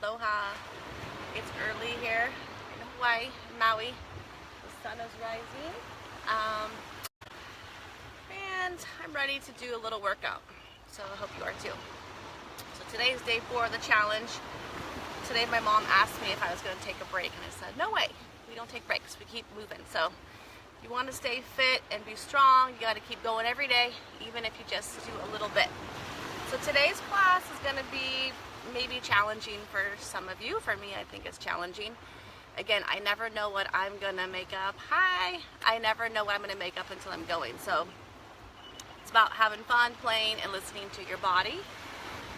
Aloha. It's early here in Hawaii, Maui. The sun is rising. And I'm ready to do a little workout. So I hope you are too. So today's day 4 of the challenge. Today my mom asked me if I was going to take a break, and I said, no way. We don't take breaks. We keep moving. So if you want to stay fit and be strong, you got to keep going every day, even if you just do a little bit. So today's class is going to be maybe challenging for some of you. For me, I think it's challenging. Again, I never know what I'm going to make up. I never know what I'm going to make up until I'm going. So it's about having fun, playing, and listening to your body.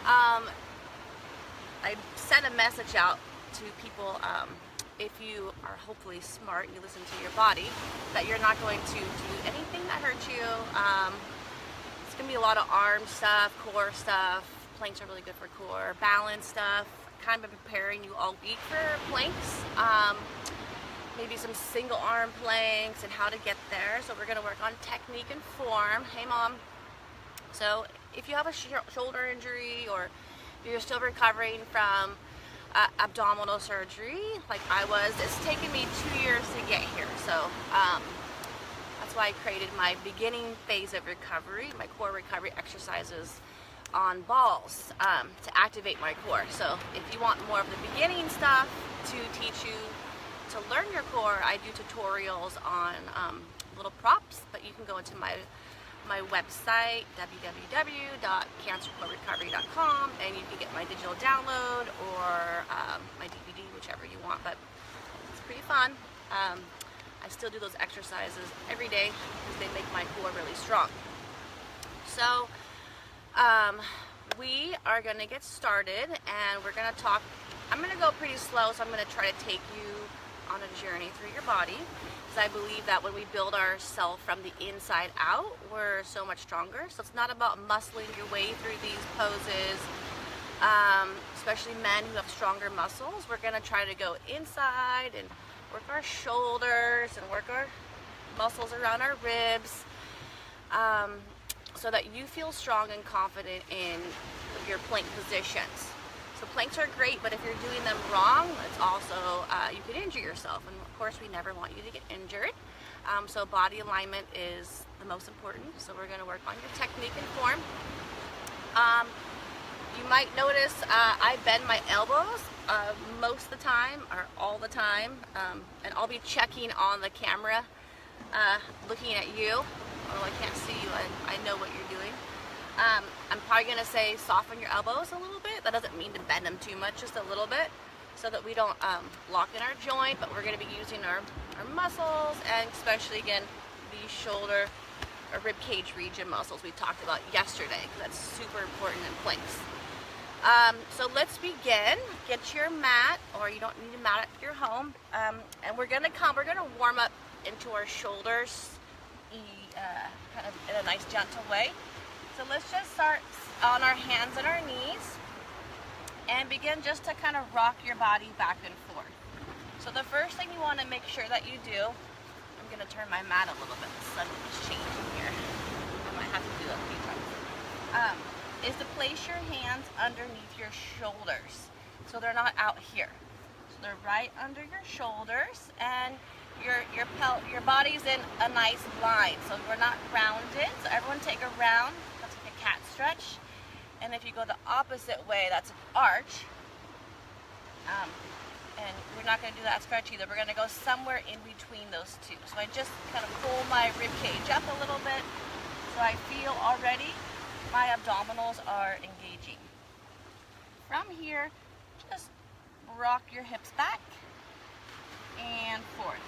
I sent a message out to people, if you are hopefully smart and you listen to your body, that you're not going to do anything that hurts you. It's going to be a lot of arm stuff, core stuff. Planks are really good for core. Balance stuff. Kind of been preparing you all week for planks. Maybe some single arm planks and how to get there. So we're going to work on technique and form. Hey mom. So if you have a shoulder injury, or if you're still recovering from abdominal surgery like I was, it's taken me 2 years to get here. So that's why I created my beginning phase of recovery, my core recovery exercises on balls, to activate my core. So if you want more of the beginning stuff to teach you to learn your core, I do tutorials on little props, but you can go into my website, www.cancercorerecovery.com, and you can get my digital download or my DVD, whichever you want. But it's pretty fun. I still do those exercises every day because they make my core really strong. So we are going to get started, and we're going to talk. I'm going to go pretty slow, so I'm going to try to take you on a journey through your body, because I believe that when we build ourselves from the inside out, we're so much stronger. So it's not about muscling your way through these poses, especially men who have stronger muscles. We're going to try to go inside and work our shoulders and work our muscles around our ribs, so that you feel strong and confident in your plank positions. So planks are great, but if you're doing them wrong, it's also, you could injure yourself. And of course, we never want you to get injured. So body alignment is the most important. So we're going to work on your technique and form. You might notice I bend my elbows most of the time, or all the time. And I'll be checking on the camera, looking at you. Although I can't see you, I know what you're doing. I'm probably going to say soften your elbows a little bit. That doesn't mean to bend them too much, just a little bit, so that we don't lock in our joint, but we're going to be using our muscles, and especially, again, the shoulder or rib cage region muscles we talked about yesterday, because that's super important in planks. So let's begin. Get your mat, or you don't need a mat at your home, and we're going to warm up into our shoulders, kind of in a nice gentle way. So let's just start on our hands and our knees and begin just to kind of rock your body back and forth. So the first thing you want to make sure that you do, I'm going to turn my mat a little bit, the sun is changing here, I might have to do that a few times, is to place your hands underneath your shoulders, so they're not out here. So they're right under your shoulders, and your body's in a nice line, so we're not rounded. So everyone take a round. That's like a cat stretch. And if you go the opposite way, that's an arch. And we're not going to do that stretch either. We're going to go somewhere in between those two. So I just kind of pull my rib cage up a little bit, so I feel already my abdominals are engaging. From here, just rock your hips back and forth.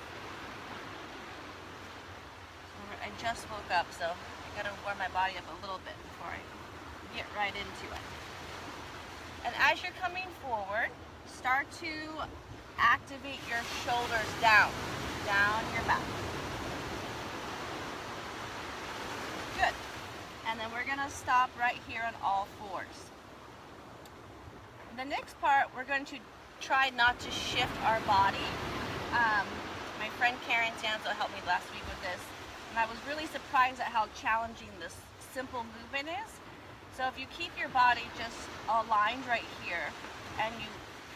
I just woke up, so I gotta warm my body up a little bit before I get right into it. And as you're coming forward, start to activate your shoulders down your back. Good. And then we're gonna stop right here on all fours. The next part, we're going to try not to shift our body. My friend Karen Sanzo helped me last week with this, and I was really surprised at how challenging this simple movement is. So if you keep your body just aligned right here, and you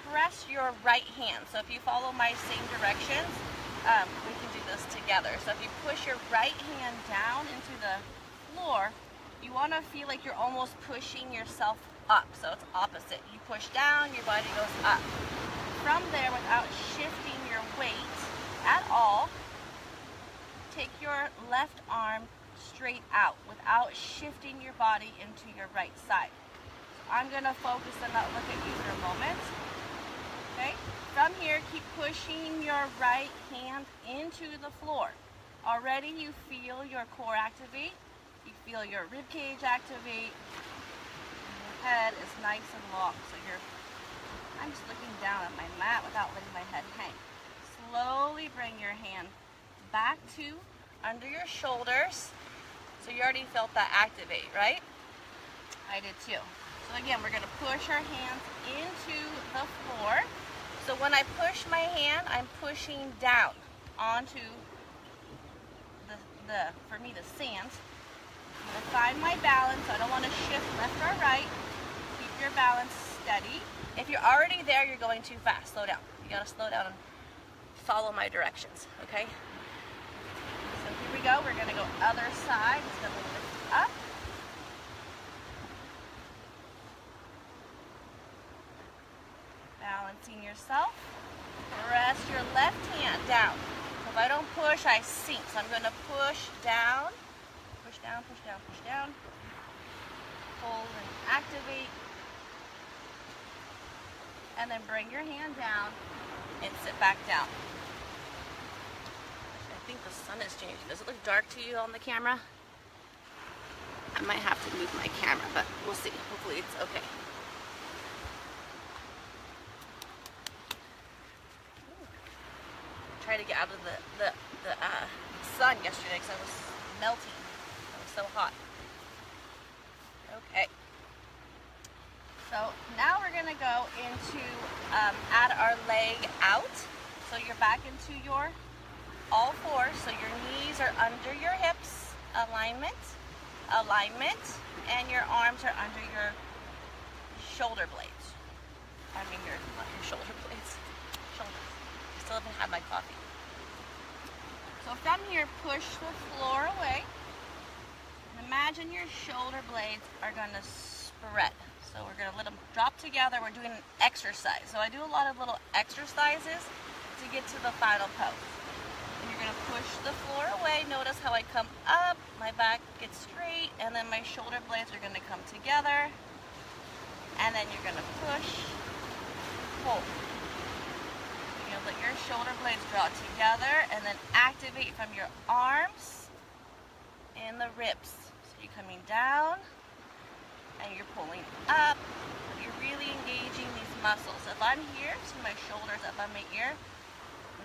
press your right hand. So if you follow my same directions, we can do this together. So if you push your right hand down into the floor, you want to feel like you're almost pushing yourself up. So it's opposite. You push down, your body goes up. From there, without shifting your weight at all, take your left arm straight out without shifting your body into your right side. So I'm going to focus and not look at you for a moment. Okay? From here, keep pushing your right hand into the floor. Already you feel your core activate. You feel your rib cage activate. And your head is nice and long. So I'm just looking down at my mat without letting my head hang. Slowly bring your hand back to under your shoulders. So you already felt that activate, right? I did too. So again, we're going to push our hands into the floor. So when I push my hand, I'm pushing down onto for me, the sand. I'm going to find my balance. I don't want to shift left or right. Keep your balance steady. If you're already there, you're going too fast. Slow down. You got to slow down and follow my directions, okay? So here we go. We're going to go other side. Just going to lift up. Balancing yourself. Press your left hand down. So if I don't push, I sink. So I'm going to push down. Push down, push down, push down. Hold and activate. And then bring your hand down and sit back down. I think the sun is changing. Does it look dark to you on the camera? I might have to move my camera, but we'll see. Hopefully it's okay. Try to get out of the sun yesterday because I was melting. It was so hot. Okay. So now we're going to go into add our leg out. So you're back into your all fours. So your knees are under your hips. Alignment. And your arms are under your shoulder blades. I mean not your shoulder blades. Shoulders. I still haven't had my coffee. So from here, push the floor away. And imagine your shoulder blades are going to spread. So we're going to let them drop together. We're doing an exercise. So I do a lot of little exercises to get to the final pose. And you're going to push the floor away. Notice how I come up, my back gets straight, and then my shoulder blades are going to come together. And then you're going to push, hold. You're going to let your shoulder blades draw together and then activate from your arms and the ribs. So you're coming down and you're pulling up. You're really engaging these muscles. If I'm here, see my shoulders up on my ear,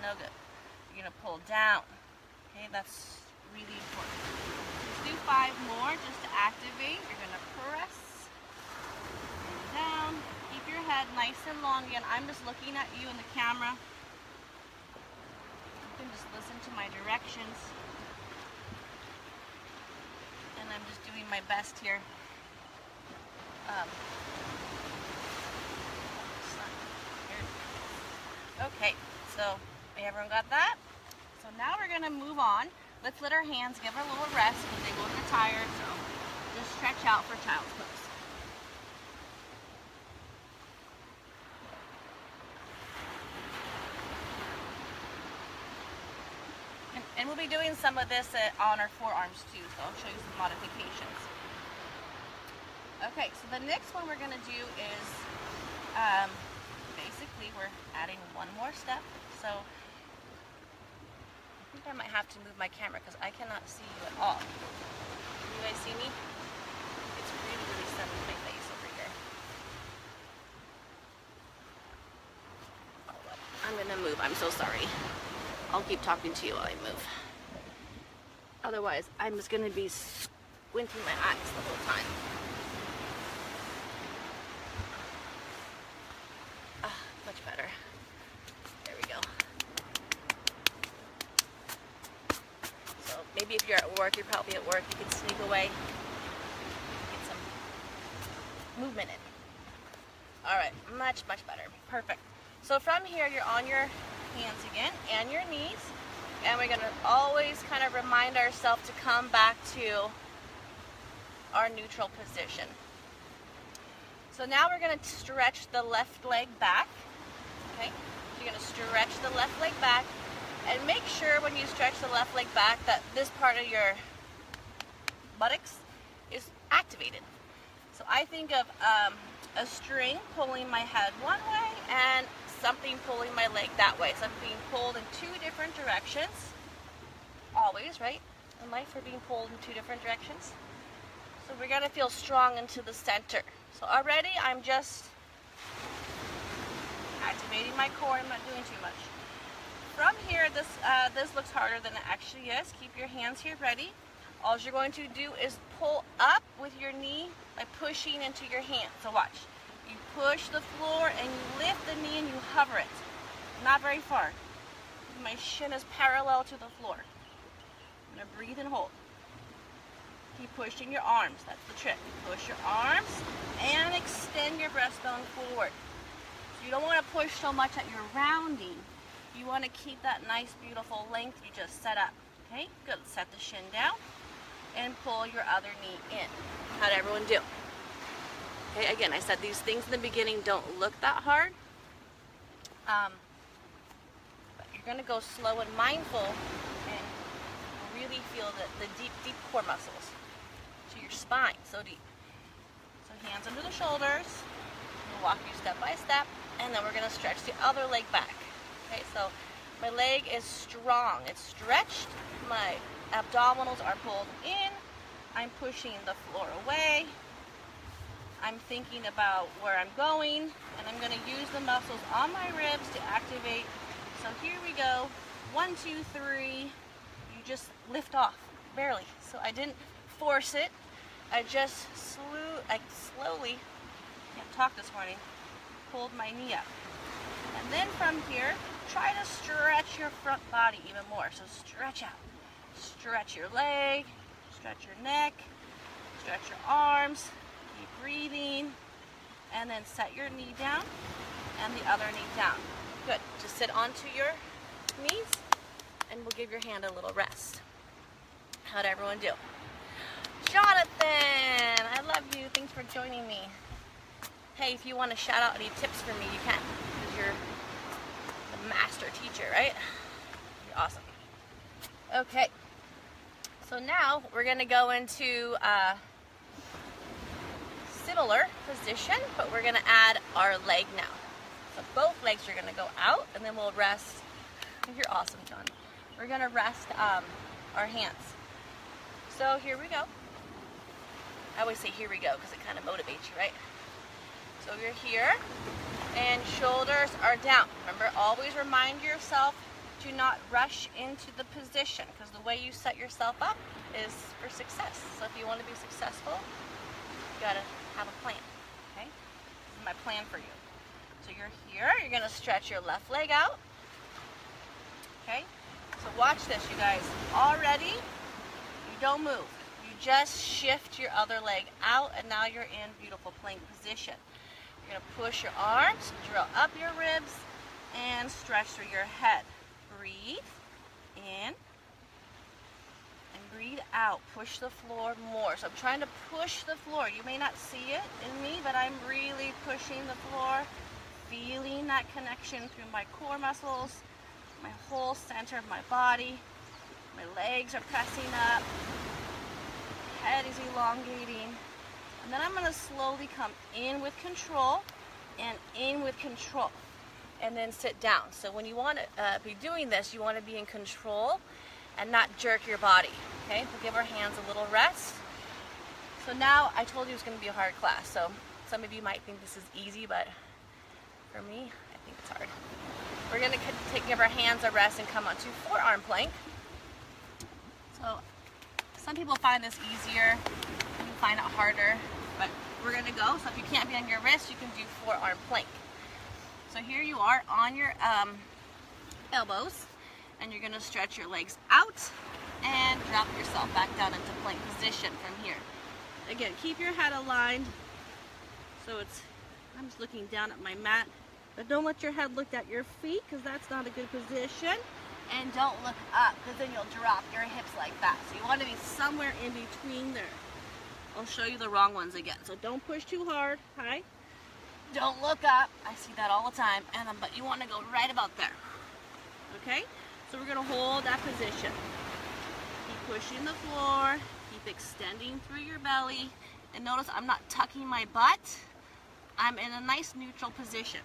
no good. You're going to pull down. Okay, that's really important. Let's do 5 more just to activate. You're going to press and down. Keep your head nice and long. Again, I'm just looking at you in the camera. You can just listen to my directions. And I'm just doing my best here. Okay, so everyone got that? So now we're going to move on. Let's let our hands give her a little rest because they will get tired. So just stretch out for child's pose. And we'll be doing some of this on our forearms too, so I'll show you some modifications. Okay, so the next one we're going to do is basically we're adding one more step. So I think I might have to move my camera because I cannot see you at all. Can you guys see me? It's really, really sunny in my face over here. Oh, well, I'm going to move. I'm so sorry. I'll keep talking to you while I move. Otherwise, I'm just going to be squinting my eyes the whole time. Much better. There we go. So maybe if you're at work, you're probably at work, you can sneak away, get some movement in. All right, much better. Perfect. So from here, you're on your hands again and your knees, and we're gonna always kind of remind ourselves to come back to our neutral position. So now we're gonna stretch the left leg back, okay? So you're gonna stretch the left leg back, and make sure when you stretch the left leg back that this part of your buttocks is activated. So I think of a string pulling my head one way and something pulling my leg that way. So I'm being pulled in two different directions. Always, right? In life, we're being pulled in two different directions. So we're gonna feel strong into the center. So already I'm just activating my core. I'm not doing too much. From here, this looks harder than it actually is. Keep your hands here ready. All you're going to do is pull up with your knee by pushing into your hand. So watch. You push the floor and you lift the knee and you hover it. Not very far. My shin is parallel to the floor. I'm going to breathe and hold. Keep pushing your arms. That's the trick. Push your arms and extend your breastbone forward. So you don't want to push so much that you're rounding. You want to keep that nice, beautiful length you just set up. Okay, good. Set the shin down and pull your other knee in. How'd everyone do? Okay, again, I said these things in the beginning don't look that hard. But you're going to go slow and mindful and really feel the deep, deep core muscles. To your spine, so deep. So hands under the shoulders. We'll walk you step by step, and then we're going to stretch the other leg back. Okay, so my leg is strong. It's stretched. My abdominals are pulled in. I'm pushing the floor away. I'm thinking about where I'm going, and I'm going to use the muscles on my ribs to activate. So here we go. 1, 2, 3. You just lift off, barely. So I didn't force it. I just slowly, can't talk this morning, pulled my knee up. And then from here, try to stretch your front body even more. So stretch out. Stretch your leg, stretch your neck, stretch your arms. Keep breathing. And then set your knee down and the other knee down. Good. Just sit onto your knees and we'll give your hand a little rest. How'd everyone do? Jonathan, I love you. Thanks for joining me. Hey, if you want to shout out any tips for me, you can, because you're the master teacher, right? You're awesome. Okay, so now we're going to go into a similar position, but we're going to add our leg now. So both legs are going to go out, and then we'll rest. You're awesome, John. We're going to rest our hands. So here we go. I always say here we go because it kind of motivates you, right? So you're here and shoulders are down. Remember, always remind yourself to not rush into the position, because the way you set yourself up is for success. So if you want to be successful, you got to have a plan, okay? This is my plan for you. So you're here, you're going to stretch your left leg out, okay? So watch this, you guys. Already, you don't move. You just shift your other leg out, and now you're in beautiful plank position. You're going to push your arms, drill up your ribs, and stretch through your head. Breathe in and breathe out. Push the floor more. So I'm trying to push the floor. You may not see it in me, but I'm really pushing the floor, feeling that connection through my core muscles, my whole center of my body. My legs are pressing up. Head is elongating. And then I'm going to slowly come in with control and in with control. And then sit down. So when you want to be doing this, you want to be in control and not jerk your body. Okay? We'll give our hands a little rest. So now, I told you it was going to be a hard class. So some of you might think this is easy, but for me, I think it's hard. We're going to give our hands a rest and come onto forearm plank. So some people find this easier, some find it harder, but we're going to go. So if you can't be on your wrist, you can do forearm plank. So here you are on your elbows, and you're going to stretch your legs out and drop yourself back down into plank position from here. Again, keep your head aligned so it's I'm just looking down at my mat. But don't let your head look at your feet because that's not a good position. And don't look up because then you'll drop your hips like that. So you want to be somewhere in between there. I'll show you the wrong ones again. So don't push too hard. Hi. Don't look up. I see that all the time. And then, but you want to go right about there. Okay? So we're going to hold that position. Keep pushing the floor. Keep extending through your belly. And notice I'm not tucking my butt. I'm in a nice neutral position.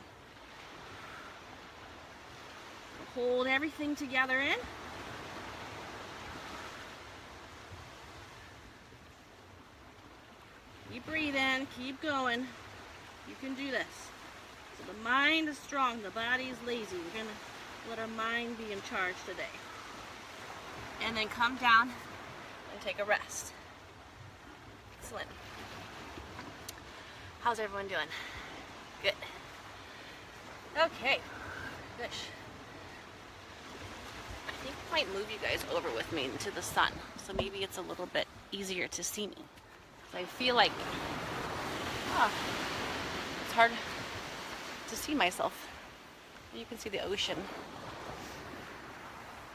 Hold everything together in. Keep breathing, keep going. You can do this. So the mind is strong, the body is lazy. We're gonna let our mind be in charge today. And then come down and take a rest. Excellent. How's everyone doing? Good. Okay, good. I think I might move you guys over with me into the sun, so maybe it's a little bit easier to see me. So I feel like it's hard to see myself. You can see the ocean,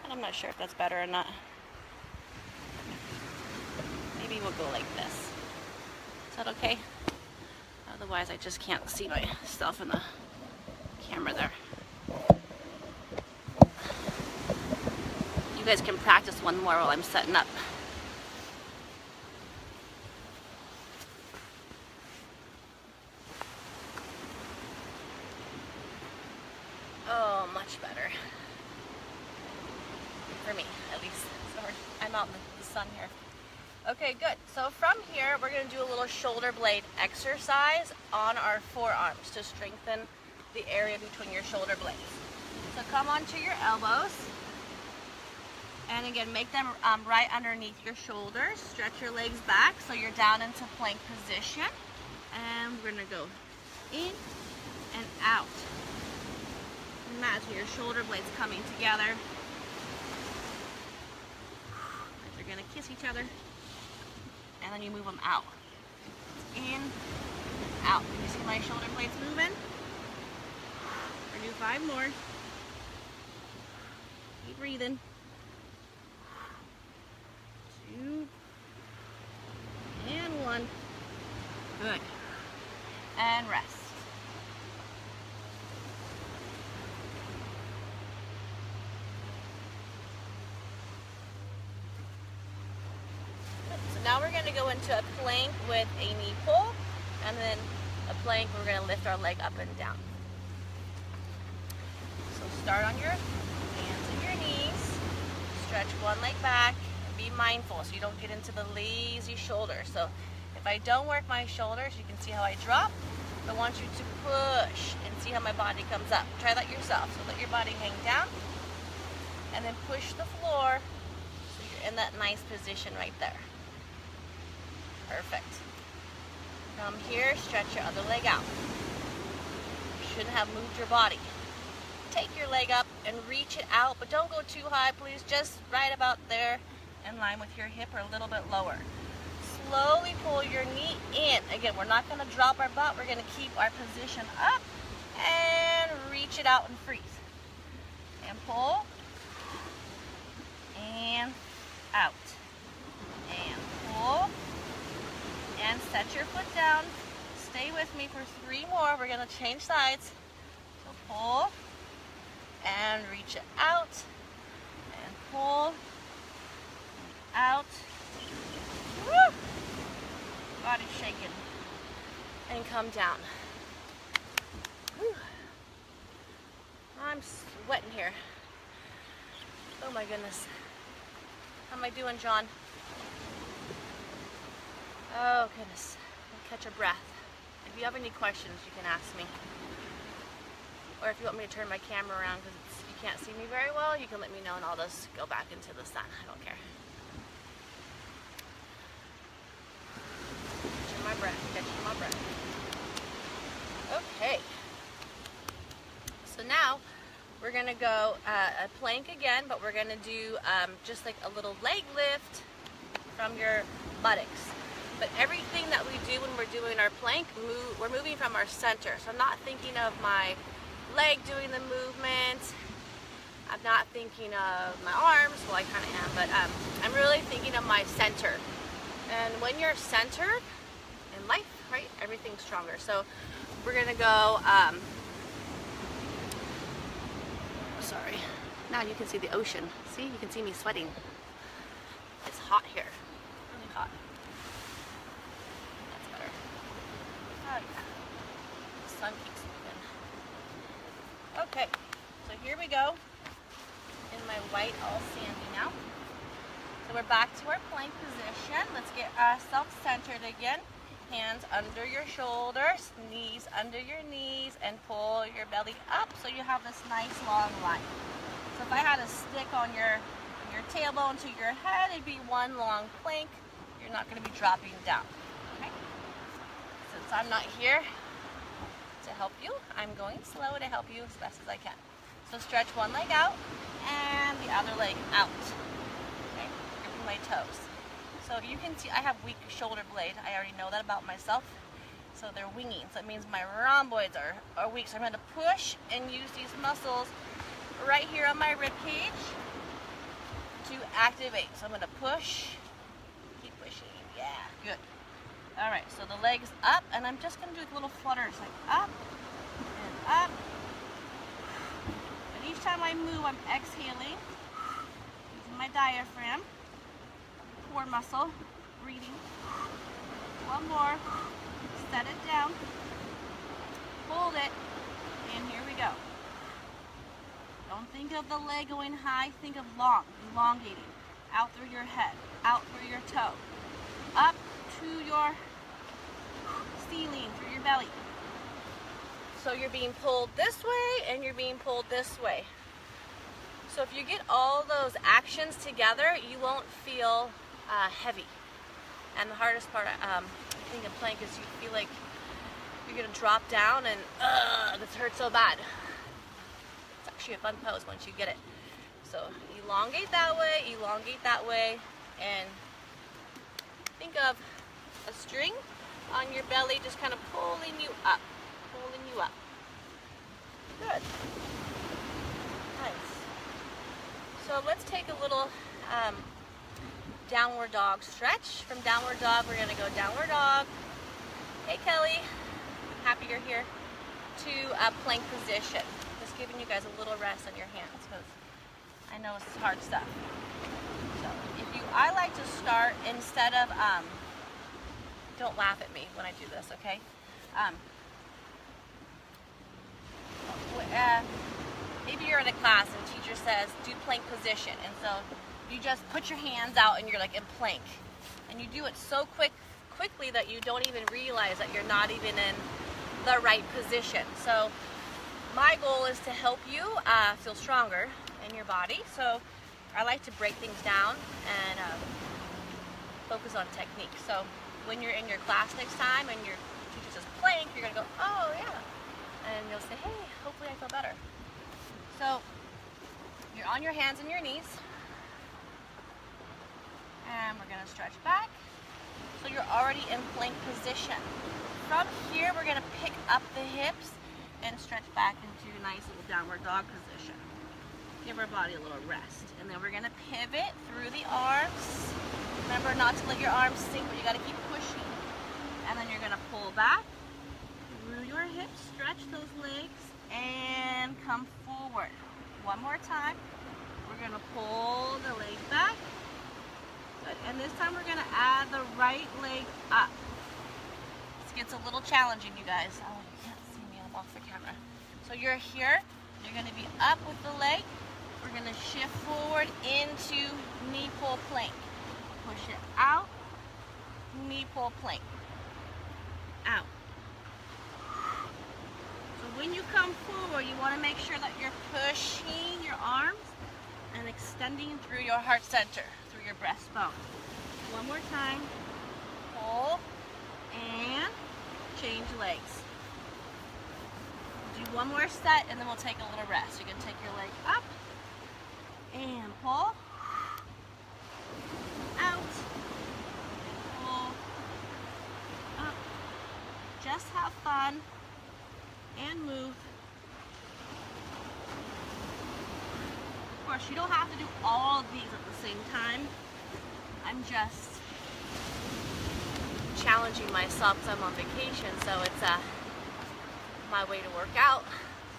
and I'm not sure if that's better or not. Maybe we'll go like this. Is that okay? Otherwise, I just can't see myself in the camera there. You guys can practice one more while I'm setting up. Oh, much better. For me, at least. Sorry, I'm out in the sun here. Okay, good. So from here, we're going to do a little shoulder blade exercise on our forearms to strengthen the area between your shoulder blades. So come onto your elbows. And again, make them right underneath your shoulders. Stretch your legs back so you're down into plank position. And we're going to go in and out. Imagine your shoulder blades coming together. They're going to kiss each other. And then you move them out. In, out. Can you see my shoulder blades moving? We're going to do 5 more. Keep breathing. 2 and 1. Good. And rest. So now we're going to go into a plank with a knee pull, and then a plank where we're going to lift our leg up and down. So start on your hands and your knees. Stretch one leg back. Be mindful so you don't get into the lazy shoulder. So if I don't work my shoulders, you can see how I drop. I want you to push and see how my body comes up. Try that yourself. So let your body hang down and then push the floor so you're in that nice position right there. Perfect. Come here, stretch your other leg out. You shouldn't have moved your body. Take your leg up and reach it out, but don't go too high, please. Just right about there, in line with your hip or a little bit lower. Slowly pull your knee in. Again, we're not going to drop our butt. We're going to keep our position up and reach it out and freeze. And pull. And out. And pull. And set your foot down. Stay with me for 3 more. We're going to change sides. So pull. And reach it out. And pull. Out. Woo! Body's shaking. And come down. Whew. I'm sweating here. Oh my goodness. How am I doing, John? Oh goodness. I'll catch a breath. If you have any questions, you can ask me. Or if you want me to turn my camera around because you can't see me very well, you can let me know and I'll just go back into the sun. I don't care. My breath, catching my breath. Okay. So now we're gonna go a plank again, but we're gonna do just like a little leg lift from your buttocks. But everything that we do when we're doing our plank, we're moving from our center. So I'm not thinking of my leg doing the movement. I'm not thinking of my arms. Well, I kind of am, but I'm really thinking of my center. And when you're centered in life, right, everything's stronger. So we're gonna go, sorry, now you can see the ocean. See, you can see me sweating. It's hot here, really hot. That's better. Oh yeah, the sun keeps moving. Okay, so here we go in my white all sandy now. So we're back to our plank position. Let's get ourselves centered again. Hands under your shoulders, knees under your knees, and pull your belly up so you have this nice long line. So if I had a stick on your tailbone to your head, it'd be one long plank. You're not going to be dropping down. Okay? Since I'm not here to help you, I'm going slow to help you as best as I can. So stretch one leg out and the other leg out. Okay? Gripping my toes. So you can see I have weak shoulder blade. I already know that about myself. So they're winging. So it means my rhomboids are weak. So I'm going to push and use these muscles right here on my rib cage to activate. So I'm going to push, keep pushing. Yeah, good. All right, so the legs up, and I'm just going to do little flutters, like up and up. And each time I move, I'm exhaling, using my diaphragm, core muscle, breathing. One more, set it down, hold it, and here we go. Don't think of the leg going high, think of long, elongating, out through your head, out through your toe, up to your ceiling, through your belly. So you're being pulled this way and you're being pulled this way. So if you get all those actions together, you won't feel heavy. And the hardest part, I think, in plank is you feel like you're gonna drop down and this hurts so bad. It's actually a fun pose once you get it. So elongate that way, and think of a string on your belly just kind of pulling you up, Good. Nice. So let's take a little downward dog stretch. From downward dog, we're going to go downward dog. Hey Kelly, happy you're here. To a plank position. Just giving you guys a little rest on your hands because I know it's hard stuff. So I like to start instead of, don't laugh at me when I do this, okay? Maybe you're in a class and teacher says, do plank position. And so you just put your hands out and you're like in plank. And you do it so quickly that you don't even realize that you're not even in the right position. So my goal is to help you feel stronger in your body. So I like to break things down and focus on technique. So when you're in your class next time and your teacher says plank, you're gonna go, oh yeah. And you'll say, hey, hopefully I feel better. So you're on your hands and your knees. And we're gonna stretch back. So you're already in plank position. From here, we're gonna pick up the hips and stretch back into a nice little downward dog position. Give our body a little rest. And then we're gonna pivot through the arms. Remember not to let your arms sink, but you gotta keep pushing. And then you're gonna pull back through your hips, stretch those legs, and come forward. One more time. We're gonna pull the leg back. Good. And this time we're gonna add the right leg up. This gets a little challenging, you guys. Oh, you can't see me, I'm off the camera. So you're here, you're gonna be up with the leg. We're gonna shift forward into knee pull plank. Push it out, knee pull plank. Out. So when you come forward, you want to make sure that you're pushing your arms and extending through your heart center, through your breastbone. One more time. Pull and change legs. Do one more set and then we'll take a little rest. You can take your leg up and pull. Out, pull, just have fun and move. Of course, you don't have to do all of these at the same time. I'm just challenging myself because I'm on vacation, so it's my way to work out.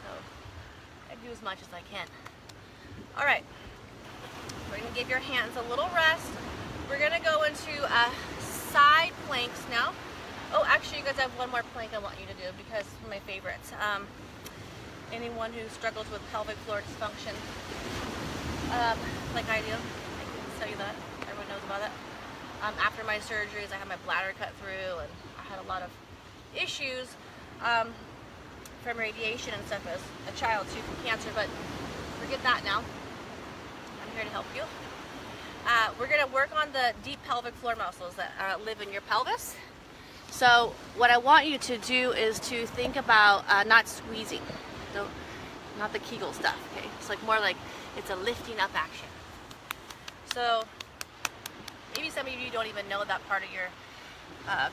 So I do as much as I can. All right, we're gonna give your hands a little rest. We're gonna go into side planks now. Oh, actually, you guys have one more plank I want you to do because it's one of my favorites. Anyone who struggles with pelvic floor dysfunction, like I do, I can tell you that. Everyone knows about it. After my surgeries, I had my bladder cut through, and I had a lot of issues from radiation and stuff as a child too, from cancer, but forget that now. I'm here to help you. We're going to work on the deep pelvic floor muscles that live in your pelvis. So what I want you to do is to think about not squeezing, not the Kegel stuff, okay? It's like more like it's a lifting up action. So maybe some of you don't even know that part of your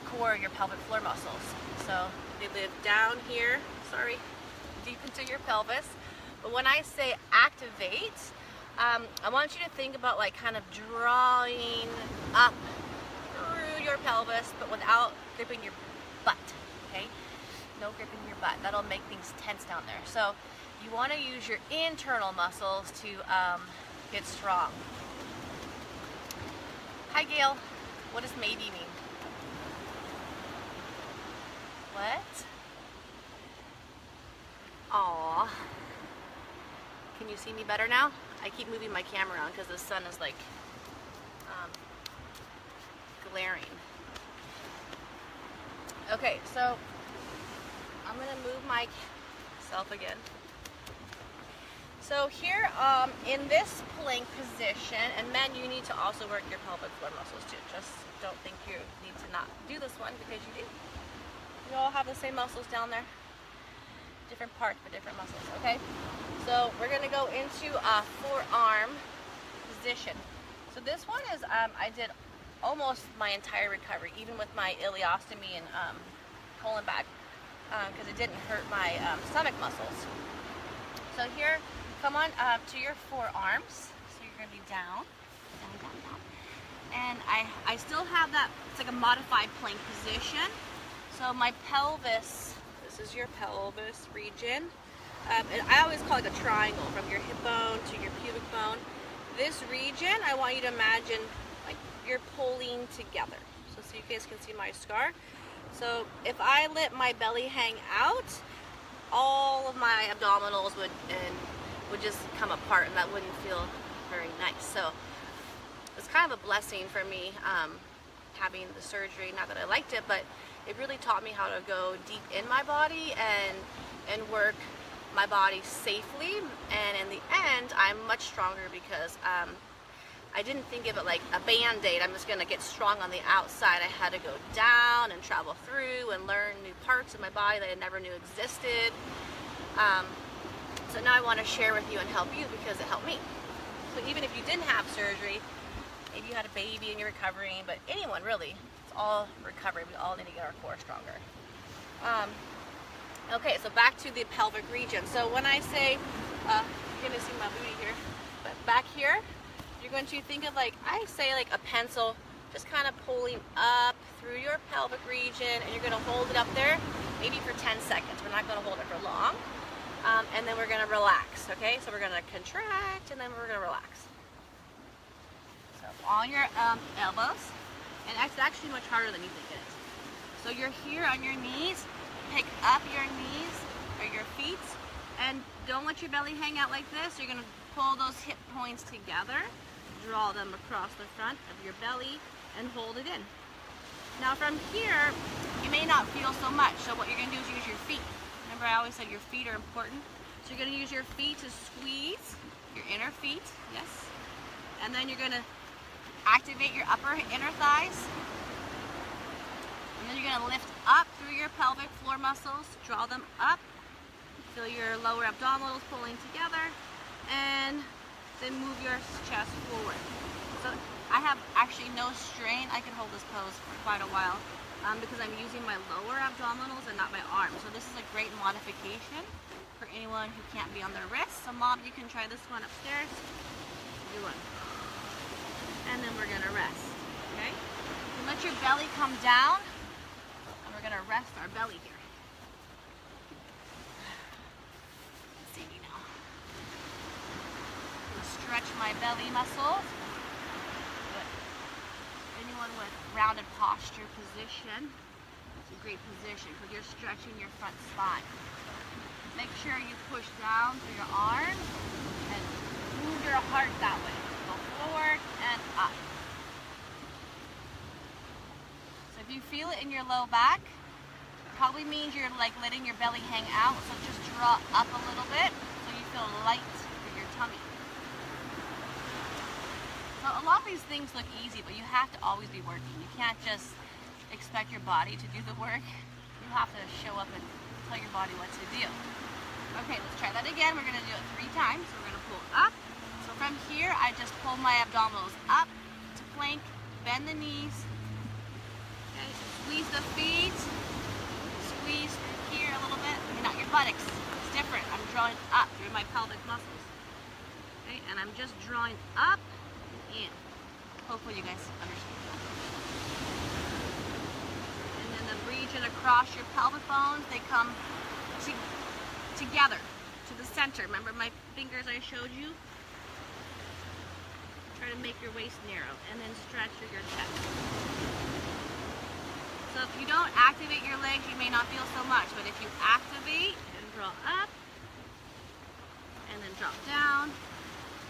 core, your pelvic floor muscles. So they live down here, deep into your pelvis. But when I say activate, I want you to think about like kind of drawing up through your pelvis, but without gripping your butt, okay? No gripping your butt. That'll make things tense down there. So you want to use your internal muscles to get strong. Hi, Gail. What does maybe mean? What? Aw. Can you see me better now? I keep moving my camera around because the sun is like glaring. Okay, so I'm gonna move myself again. So here in this plank position, and men, you need to also work your pelvic floor muscles too. Just don't think you need to not do this one because you do. You all have the same muscles down there. Different parts but different muscles, okay? So we're gonna go into a forearm position. So this one is, I did almost my entire recovery, even with my ileostomy and colon bag, because it didn't hurt my stomach muscles. So here, come on to your forearms. So you're gonna be down, down, down, down. And I still have that, it's like a modified plank position. So my pelvis, this is your pelvis region. And I always call it a triangle from your hip bone to your pubic bone. This region, I want you to imagine like you're pulling together. So you guys can see my scar. So if I let my belly hang out, all of my abdominals would just come apart, and that wouldn't feel very nice. So it's kind of a blessing for me having the surgery. Not that I liked it, but it really taught me how to go deep in my body and work my body safely. And in the end, I'm much stronger because I didn't think of it like a band-aid. I'm just gonna get strong on the outside. I had to go down and travel through and learn new parts of my body that I never knew existed. So now I want to share with you and help you because it helped me. So even if you didn't have surgery, maybe you had a baby and you're recovering, but anyone really, it's all recovery. We all need to get our core stronger. Okay, so back to the pelvic region. So when I say, you're gonna see my booty here, but back here, you're going to think of like, I say like a pencil, just kind of pulling up through your pelvic region, and you're gonna hold it up there, maybe for 10 seconds. We're not gonna hold it for long. And then we're gonna relax, okay? So we're gonna contract, and then we're gonna relax. So on your elbows, and it's actually much harder than you think it is. So you're here on your knees, pick up your knees or your feet, and don't let your belly hang out like this. You're gonna pull those hip points together, draw them across the front of your belly, and hold it in. Now from here, you may not feel so much, so what you're gonna do is use your feet. Remember I always said your feet are important. So you're gonna use your feet to squeeze your inner feet, yes. And then you're gonna activate your upper inner thighs. And then you're gonna lift up through your pelvic floor muscles, draw them up, feel your lower abdominals pulling together, and then move your chest forward. So I have actually no strain. I can hold this pose for quite a while. because I'm using my lower abdominals and not my arms. So this is a great modification for anyone who can't be on their wrists. So Mom, you can try this one upstairs. Do one. And then we're gonna rest, okay? So let your belly come down, and we're gonna rest our belly here. Let's see me now. I'm gonna stretch my belly muscles. Good. Anyone with rounded posture position, it's a great position because you're stretching your front spine. Make sure you push down through your arms and move your heart that way. Go forward and up. So if you feel it in your low back, it probably means you're like letting your belly hang out. So just draw up a little bit so you feel light through your tummy. So a lot of these things look easy, but you have to always be working. You can't just expect your body to do the work. You have to show up and tell your body what to do. Okay, let's try that again. We're going to do it 3 times. So we're going to pull up. So from here, I just pull my abdominals up to plank, bend the knees. Okay, squeeze the feet. Squeeze through here a little bit. I mean, not your buttocks. It's different. I'm drawing up through my pelvic muscles. Okay, and I'm just drawing up and in. Hopefully you guys understand that. And then the region across your pelvic bones, they come together to the center. Remember my fingers I showed you? Try to make your waist narrow and then stretch through your chest. So if you don't activate your legs, you may not feel so much, but if you activate and draw up and then drop down,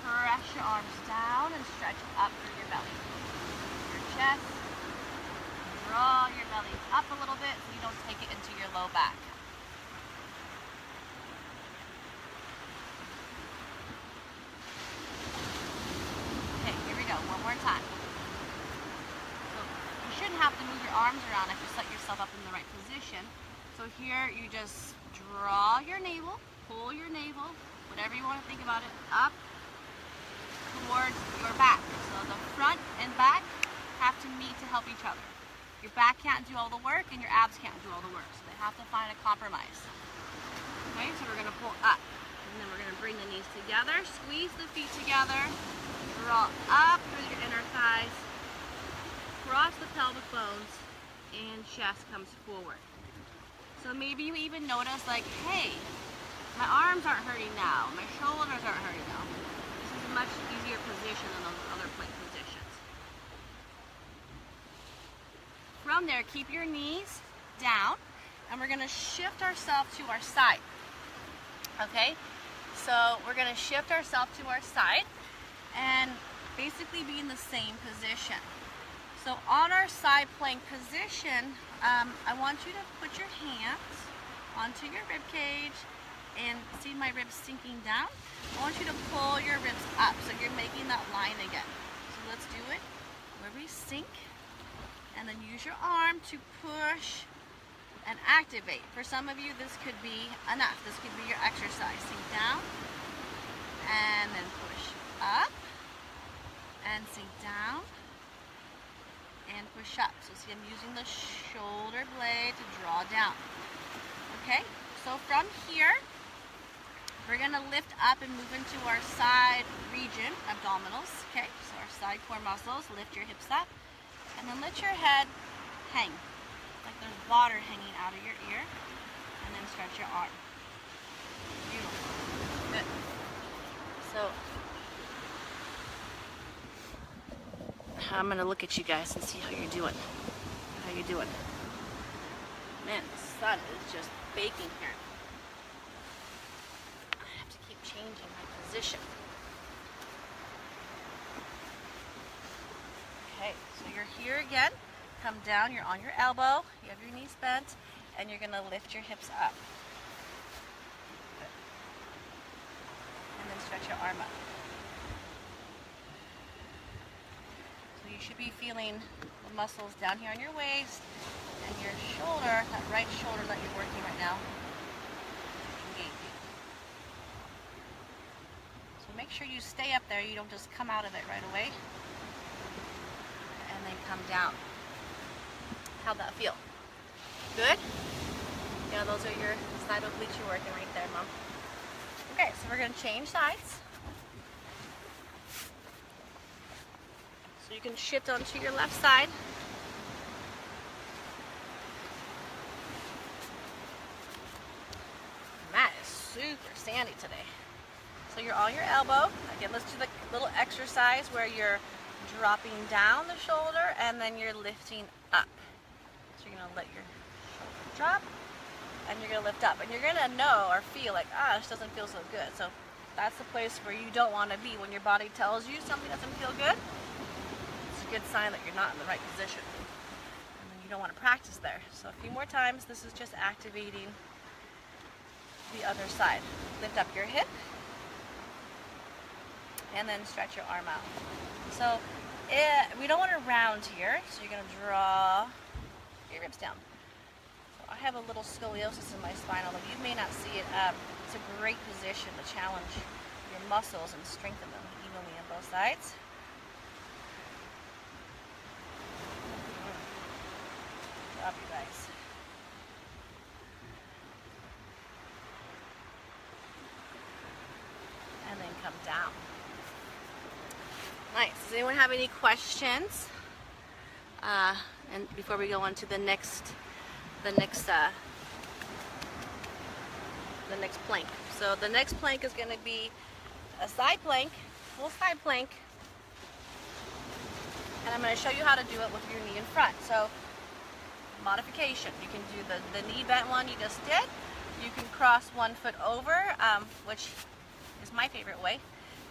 press your arms down and stretch up through your belly. Your chest, draw your belly up a little bit so you don't take it into your low back. One more time. So you shouldn't have to move your arms around if you set yourself up in the right position. So here you just draw your navel, pull your navel, whatever you want to think about it, up towards your back. So the front and back have to meet to help each other. Your back can't do all the work and your abs can't do all the work. So they have to find a compromise. Okay, so we're going to pull up. And then we're going to bring the knees together, squeeze the feet together, draw up through your inner thighs, cross the pelvic bones, and chest comes forward. So maybe you even notice like, hey, my arms aren't hurting now, my shoulders aren't hurting now. This is a much easier position than those other plank positions. From there, keep your knees down, and we're going to shift ourselves to our side. Okay, so we're going to shift ourselves to our side and basically be in the same position. So on our side plank position, I want you to put your hands onto your rib cage and see my ribs sinking down. I want you to pull your ribs up so you're making that line again. So let's do it where we sink, and then use your arm to push and activate. For some of you, this could be enough. This could be your exercise. Sink down and then push up and sink down and push up. So see, I'm using the shoulder blade to draw down. Okay, so from here, we're gonna lift up and move into our side region, abdominals. Okay, so our side core muscles, lift your hips up and then let your head hang. Like there's water hanging out of your ear, and then stretch your arm. Beautiful. Good. So I'm gonna look at you guys and see how you're doing. How you doing? Man, the sun is just baking here. I have to keep changing my position. Okay, so you're here again. Come down, you're on your elbow, you have your knees bent, and you're going to lift your hips up. Good. And then stretch your arm up. So you should be feeling the muscles down here on your waist and your shoulder, that right shoulder that you're working right now, engaging. So make sure you stay up there, you don't just come out of it right away. And then come down. How'd that feel? Good? Yeah, those are your side obliques you're working right there, Mom. Okay, so we're going to change sides. So you can shift onto your left side. Mat is super sandy today. So you're on your elbow. Again, let's do the little exercise where you're dropping down the shoulder and then you're lifting up. So you're going to let your shoulder drop and you're going to lift up. And you're going to know or feel like, this doesn't feel so good. So that's the place where you don't want to be. When your body tells you something doesn't feel good, it's a good sign that you're not in the right position. And then you don't want to practice there. So a few more times. This is just activating the other side. Lift up your hip and then stretch your arm out. So we don't want to round here, so you're going to draw your ribs down. So I have a little scoliosis in my spine, although you may not see it. It's a great position to challenge your muscles and strengthen them evenly on both sides. Good job, you guys. And then come down. Nice. Does anyone have any questions? And before we go on to the next plank. So the next plank is going to be a side plank, full side plank, and I'm going to show you how to do it with your knee in front. So modification. You can do the knee bent one you just did. You can cross one foot over, which is my favorite way.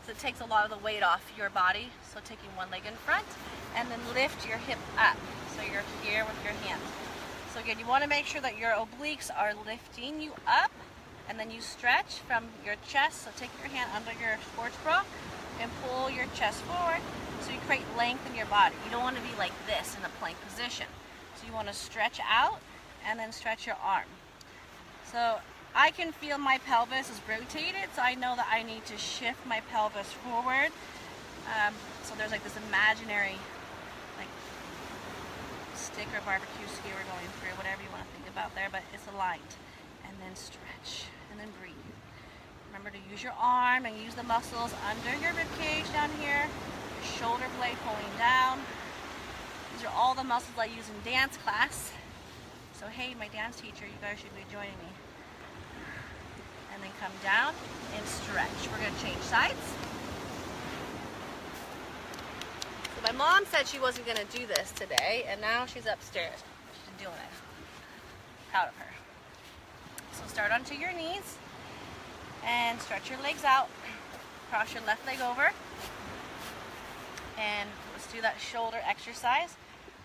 So it takes a lot of the weight off your body. So taking one leg in front and then lift your hip up. So you're here with your hand. So again, you want to make sure that your obliques are lifting you up, and then you stretch from your chest. So take your hand under your sports bra and pull your chest forward so you create length in your body. You don't want to be like this in a plank position. So you want to stretch out and then stretch your arm. So I can feel my pelvis is rotated, so I know that I need to shift my pelvis forward. So there's like this imaginary like stick or barbecue skewer going through, whatever you want to think about there, but it's aligned. And then stretch, and then breathe. Remember to use your arm and use the muscles under your rib cage down here, your shoulder blade pulling down. These are all the muscles I use in dance class. So hey, my dance teacher, you guys should be joining me. And then come down and stretch. We're going to change sides. So my mom said she wasn't going to do this today, and now she's upstairs. She's doing it. Proud of her. So start onto your knees and stretch your legs out. Cross your left leg over. And let's do that shoulder exercise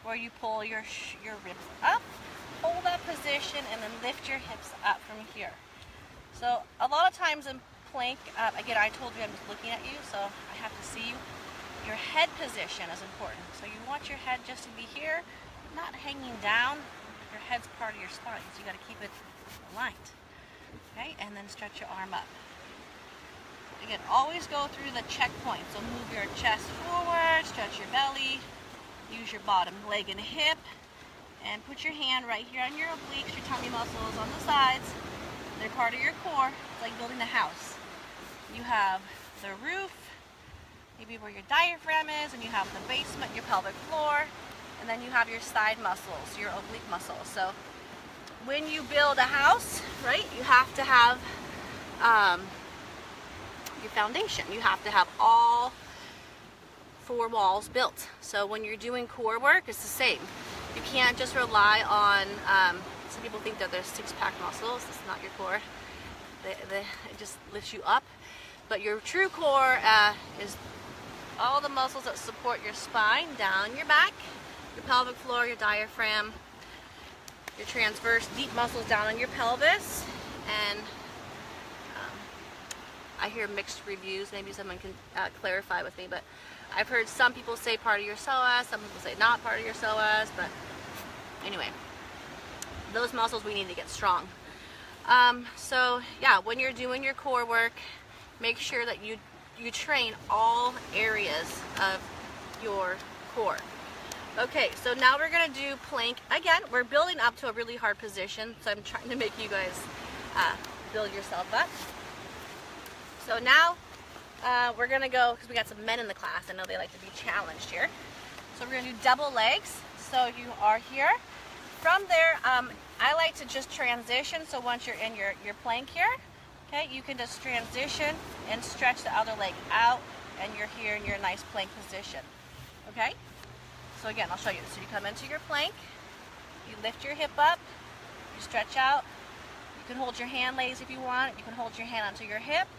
where you pull your ribs up, hold that position, and then lift your hips up from here. So a lot of times in plank, again, I told you I'm just looking at you, so I have to see you. Your head position is important. So you want your head just to be here, not hanging down. Your head's part of your spine, so you got to keep it aligned. Okay, and then stretch your arm up. Again, always go through the checkpoint. So move your chest forward, stretch your belly, use your bottom leg and hip, and put your hand right here on your obliques, your tummy muscles on the sides. They're part of your core. It's like building a house. You have the roof, maybe where your diaphragm is, and you have the basement, your pelvic floor, and then you have your side muscles, your oblique muscles. So when you build a house, right, you have to have your foundation. You have to have all four walls built. So when you're doing core work, it's the same. You can't just rely on, some people think that there's six-pack muscles. It's not your core. It just lifts you up. But your true core is all the muscles that support your spine, down your back, your pelvic floor, your diaphragm, your transverse deep muscles down on your pelvis. And I hear mixed reviews. Maybe someone can clarify with me, but I've heard some people say part of your psoas, some people say not part of your psoas, but anyway, those muscles we need to get strong. So yeah, when you're doing your core work, make sure that you train all areas of your core. Okay, so now we're gonna do plank. Again, we're building up to a really hard position, so I'm trying to make you guys build yourself up. So now we're gonna go, because we got some men in the class, I know they like to be challenged here. So we're gonna do double legs. So you are here. From there, I like to just transition, so once you're in your plank here, okay, you can just transition and stretch the other leg out, and you're here in your nice plank position, okay? So again, I'll show you. So you come into your plank, you lift your hip up, you stretch out. You can hold your hand, ladies, if you want. You can hold your hand onto your hip,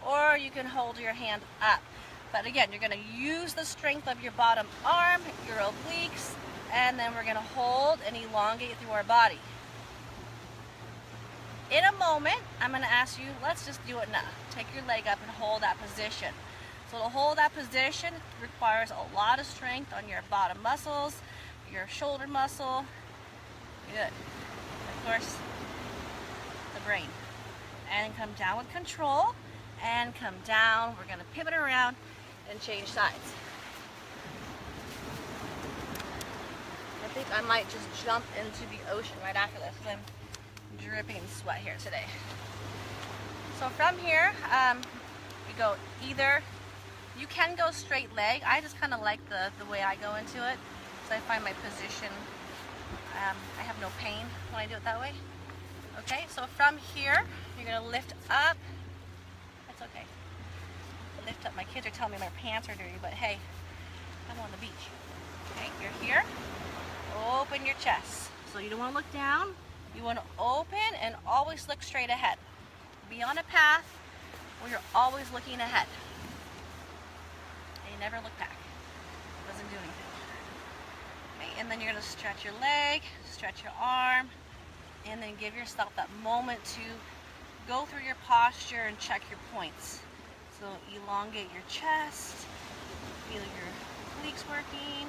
or you can hold your hand up. But again, you're gonna use the strength of your bottom arm, your obliques, and then we're gonna hold and elongate through our body. In a moment, I'm gonna ask you, let's just do it now. Take your leg up and hold that position. So to hold that position requires a lot of strength on your bottom muscles, your shoulder muscle. Good. Of course, the brain. And come down with control, and come down. We're gonna pivot around and change sides. I think I might just jump into the ocean right after this, because I'm dripping sweat here today. So from here, you go either, you can go straight leg. I just kind of like the way I go into it, so I find my position, I have no pain when I do it that way. Okay, so from here, you're gonna lift up. That's okay. Lift up. My kids are telling me my pants are dirty, but hey, I'm on the beach. Okay, you're here. Open your chest. So you don't want to look down. You want to open and always look straight ahead. Be on a path where you're always looking ahead. And you never look back. It doesn't do anything. Okay, and then you're going to stretch your leg, stretch your arm, and then give yourself that moment to go through your posture and check your points. So elongate your chest, feel your obliques working,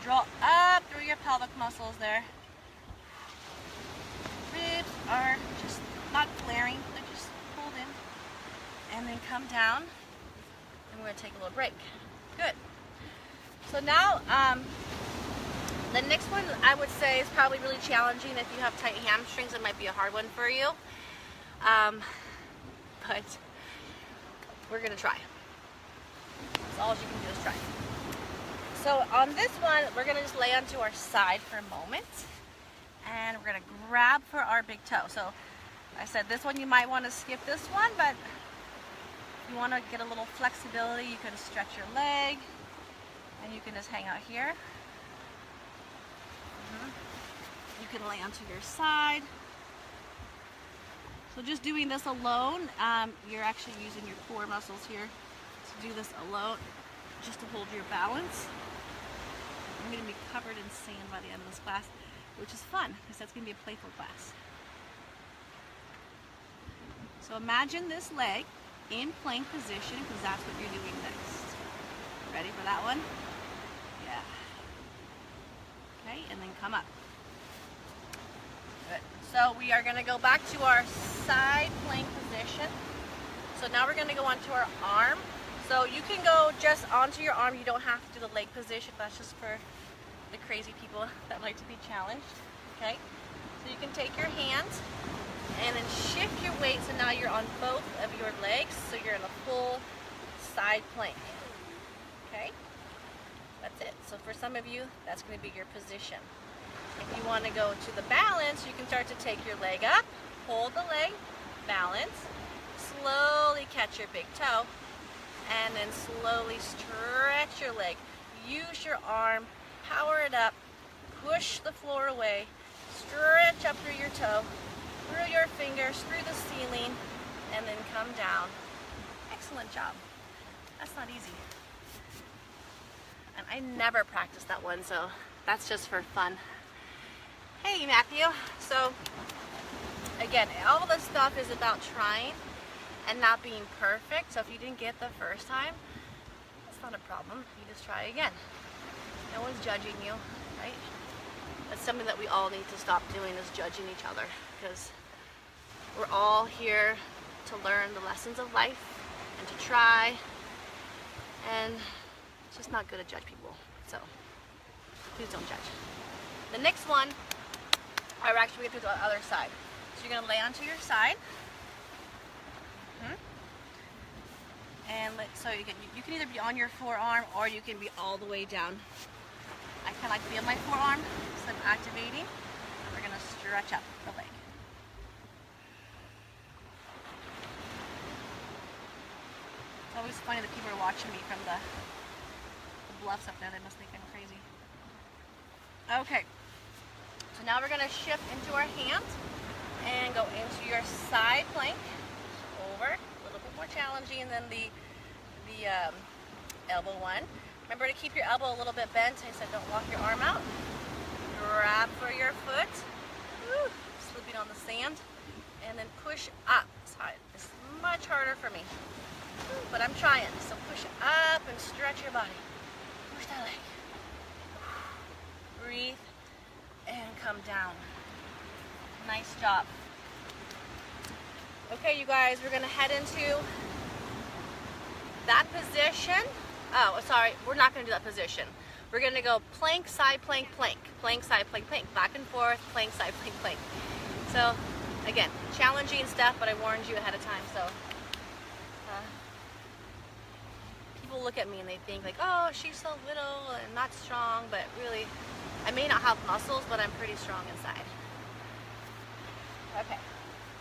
draw up through your pelvic muscles there. Ribs are just not flaring, they're just pulled in. And then come down, and we're going to take a little break. Good. So now, the next one I would say is probably really challenging. If you have tight hamstrings, it might be a hard one for you. But we're going to try. So all you can do is try. So on this one, we're going to just lay onto our side for a moment. And we're going to grab for our big toe. So I said this one, you might want to skip this one, but if you want to get a little flexibility, you can stretch your leg, and you can just hang out here. You can lay onto your side. So just doing this alone, you're actually using your core muscles here to do this alone, just to hold your balance. I'm going to be covered in sand by the end of this class, which is fun, because that's going to be a playful class. So imagine this leg in plank position, because that's what you're doing next. Ready for that one? Yeah. Okay, and then come up. Good. So we are going to go back to our side plank position. So now we're going to go onto our arm. So you can go just onto your arm. You don't have to do the leg position. That's just for the crazy people that like to be challenged. Okay? So you can take your hands and then shift your weight, so now you're on both of your legs, so you're in a full side plank. Okay? That's it. So for some of you, that's going to be your position. If you want to go to the balance, you can start to take your leg up, hold the leg, balance, slowly catch your big toe, and then slowly stretch your leg. Use your arm, power it up, push the floor away, stretch up through your toe, through your fingers, through the ceiling, and then come down. Excellent job. That's not easy. And I never practiced that one, so that's just for fun. Hey, Matthew. So, again, all this stuff is about trying and not being perfect. So if you didn't get the first time, that's not a problem. You just try again. No one's judging you, right? That's something that we all need to stop doing, is judging each other, because we're all here to learn the lessons of life and to try, and it's just not good to judge people. So Please don't judge. The next one, or actually we get to the other side. So you're gonna lay onto your side. And so you can either be on your forearm or you can be all the way down. I kind of like to be on my forearm, so I'm activating. And we're gonna stretch up the leg. It's always funny that people are watching me from the bluffs up there. They must think I'm crazy. Okay, so now we're gonna shift into our hands and go into your side plank. Over, a little bit more challenging than the elbow one. Remember to keep your elbow a little bit bent. I said don't walk your arm out. Grab for your foot. Woo, slipping on the sand. And then push up. It's much harder for me. Woo, but I'm trying. So push up and stretch your body. Push that leg. Breathe and come down. Nice job. Okay, you guys, we're going to head into that position. Oh, sorry, we're not going to do that position. We're going to go plank, side, plank, plank. Plank, side, plank, plank. Back and forth, plank, side, plank, plank. So, again, challenging stuff, but I warned you ahead of time. So, people look at me and they think like, oh, she's so little and not strong, but really, I may not have muscles, but I'm pretty strong inside. Okay.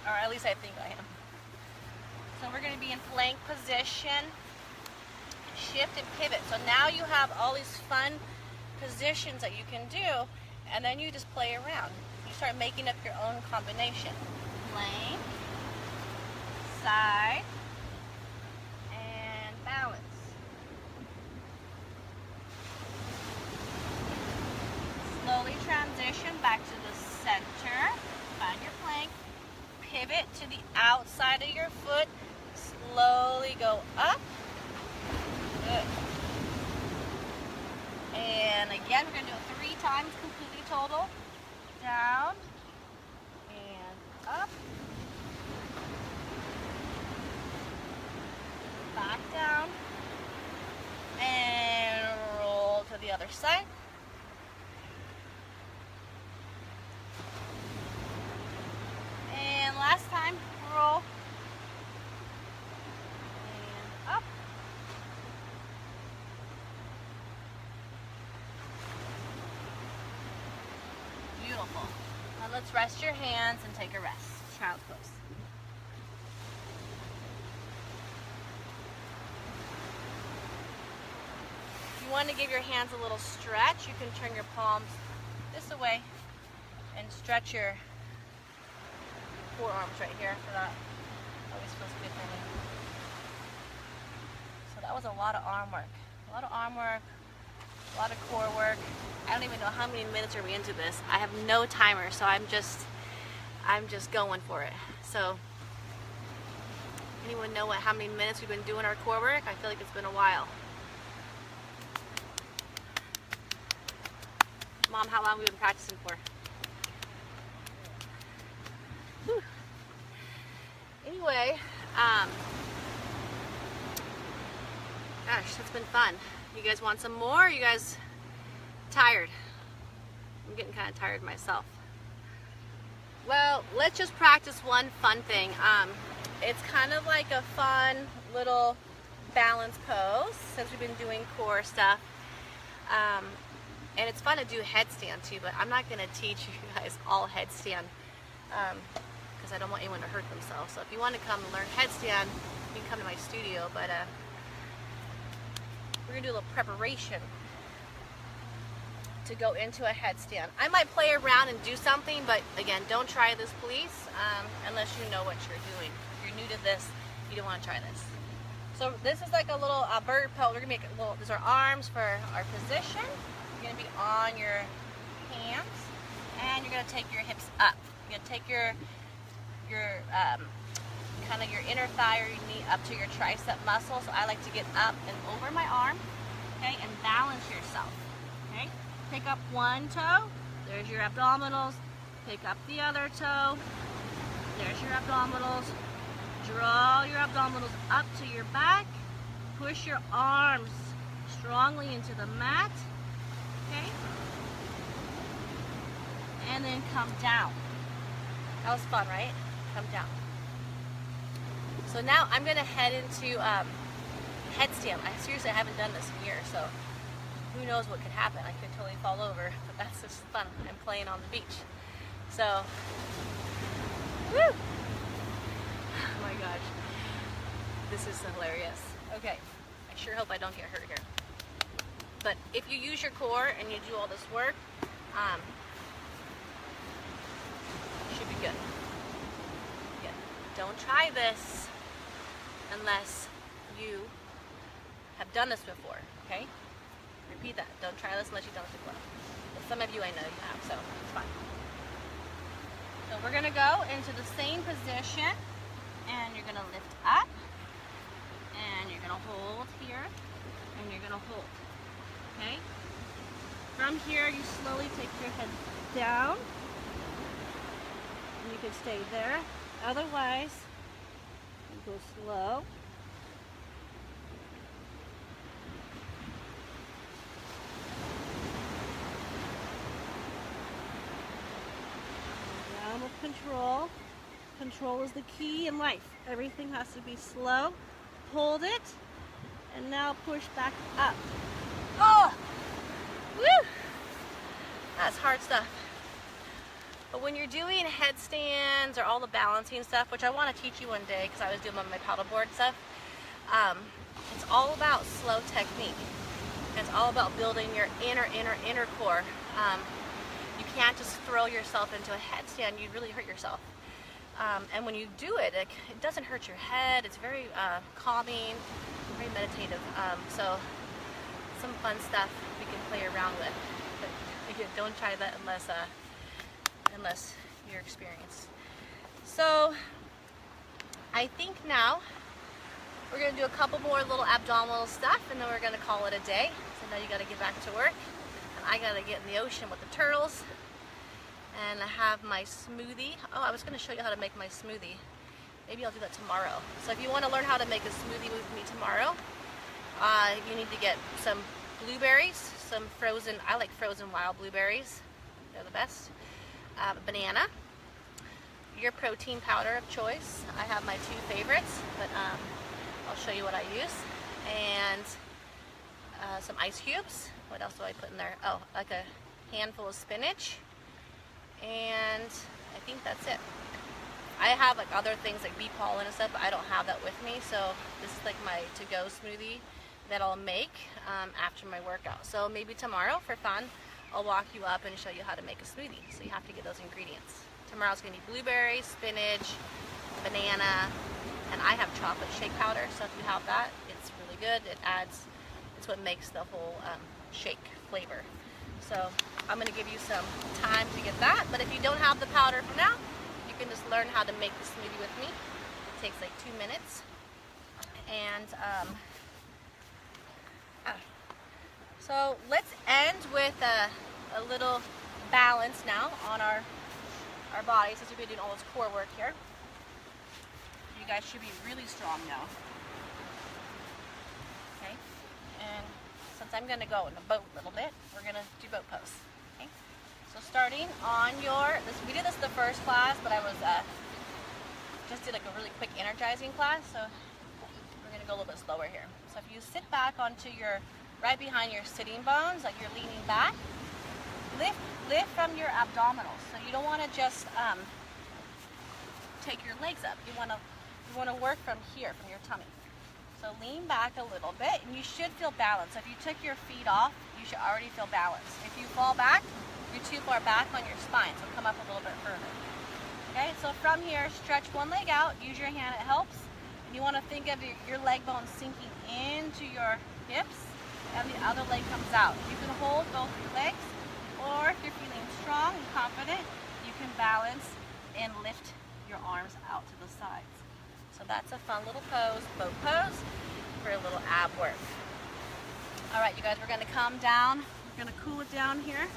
Or at least I think I am. So we're going to be in plank position, shift and pivot. So now you have all these fun positions that you can do, and then you just play around. You start making up your own combination. Plank, side, and balance. Slowly transition back to the center. Find your plank. Pivot to the outside of your foot. Slowly go up. Good. And again, we're going to do it 3 times completely total. Down and up. Back down. And roll to the other side. And last time, roll. And up. Beautiful. Now let's rest your hands and take a rest. Child's pose. If you want to give your hands a little stretch, you can turn your palms this away and stretch your forearms right here for that. Always feels good for me. So that was a lot of arm work. A lot of arm work, a lot of core work. I don't even know how many minutes are we into this. I have no timer, so I'm just going for it. So anyone know how many minutes we've been doing our core work? I feel like it's been a while. Mom, how long have we been practicing for? Whew. Anyway, gosh, that's been fun. You guys want some more? Are you guys tired? I'm getting kind of tired myself. Well, let's just practice one fun thing. It's kind of like a fun little balance pose since we've been doing core stuff. And it's fun to do headstand too, but I'm not going to teach you guys all headstand because I don't want anyone to hurt themselves. So if you want to come and learn headstand, you can come to my studio, but we're going to do a little preparation to go into a headstand. I might play around and do something, but again, don't try this, please, unless you know what you're doing. If you're new to this, you don't want to try this. So this is like a little bird pose. We're going to make a little, these are arms for our position. You're going to be on your hands, and you're going to take your hips up. You're going to take your kind of your inner thigh or your knee up to your tricep muscle. So I like to get up and over my arm, okay, and balance yourself, okay? Pick up one toe, there's your abdominals. Pick up the other toe, there's your abdominals. Draw your abdominals up to your back. Push your arms strongly into the mat, okay? and then come down. That was fun, right? Come down. So now I'm gonna head into headstand. Seriously, I haven't done this in years, so who knows what could happen. I could totally fall over, but that's just fun. I'm playing on the beach. So, woo! Oh my gosh. This is hilarious. Okay, I sure hope I don't get hurt here. But if you use your core and you do all this work, you should be good. Yeah. Don't try this unless you have done this before, okay? Repeat that. Don't try this unless you've done it before. But some of you I know you have, so it's fine. So we're gonna go into the same position, and you're gonna lift up, and you're gonna hold here, and you're gonna hold, okay? From here, you slowly take your head down, and you can stay there. Otherwise, you go slow. Down with control. Control is the key in life. Everything has to be slow. Hold it, and now push back up. Oh! Woo! That's hard stuff. But when you're doing headstands or all the balancing stuff, which I want to teach you one day because I was doing my paddleboard stuff, it's all about slow technique. It's all about building your inner core. You can't just throw yourself into a headstand. You'd really hurt yourself. And when you do it, it doesn't hurt your head. It's very calming, very meditative. So some fun stuff we can play around with. But again, don't try that unless you're experienced. So I think now we're going to do a couple more little abdominal stuff, and then we're going to call it a day. So now you got to get back to work, and I got to get in the ocean with the turtles and have my smoothie. Oh, I was going to show you how to make my smoothie. Maybe I'll do that tomorrow. So if you want to learn how to make a smoothie with me tomorrow, you need to get some blueberries, some frozen, I like frozen wild blueberries. They're the best. Banana, your protein powder of choice. I have my two favorites, but I'll show you what I use. And some ice cubes. What else do I put in there? Oh, like a handful of spinach. And I think that's it. I have like other things like bee pollen and stuff, but I don't have that with me. So this is like my to-go smoothie that I'll make after my workout. So maybe tomorrow for fun, I'll walk you up and show you how to make a smoothie. So you have to get those ingredients. Tomorrow's gonna be blueberries, spinach, banana, and I have chocolate shake powder. So if you have that, it's really good. It's what makes the whole shake flavor. So I'm gonna give you some time to get that. But if you don't have the powder for now, you can just learn how to make the smoothie with me. It takes like 2 minutes. And so let's end with a little balance now on our bodies, since we've been doing all this core work here. You guys should be really strong now. Okay, and since I'm going to go in the boat a little bit, we're going to do boat pose. Okay, so starting on we did this the first class, but I was just did like a really quick energizing class, so we're going to go a little bit slower here. So if you sit back onto right behind your sitting bones, like you're leaning back, lift from your abdominals. So you don't want to just take your legs up. You want to work from here, from your tummy. So lean back a little bit, and you should feel balance. So if you took your feet off, you should already feel balanced. If you fall back, you're too far back on your spine, so come up a little bit further. Okay, so from here, stretch one leg out, use your hand, it helps. And you want to think of your leg bone sinking into your hips, and the other leg comes out. You can hold both your legs, or if you're feeling strong and confident, you can balance and lift your arms out to the sides. So that's a fun little pose, boat pose, for a little ab work. All right, you guys, we're gonna come down. We're gonna cool it down here.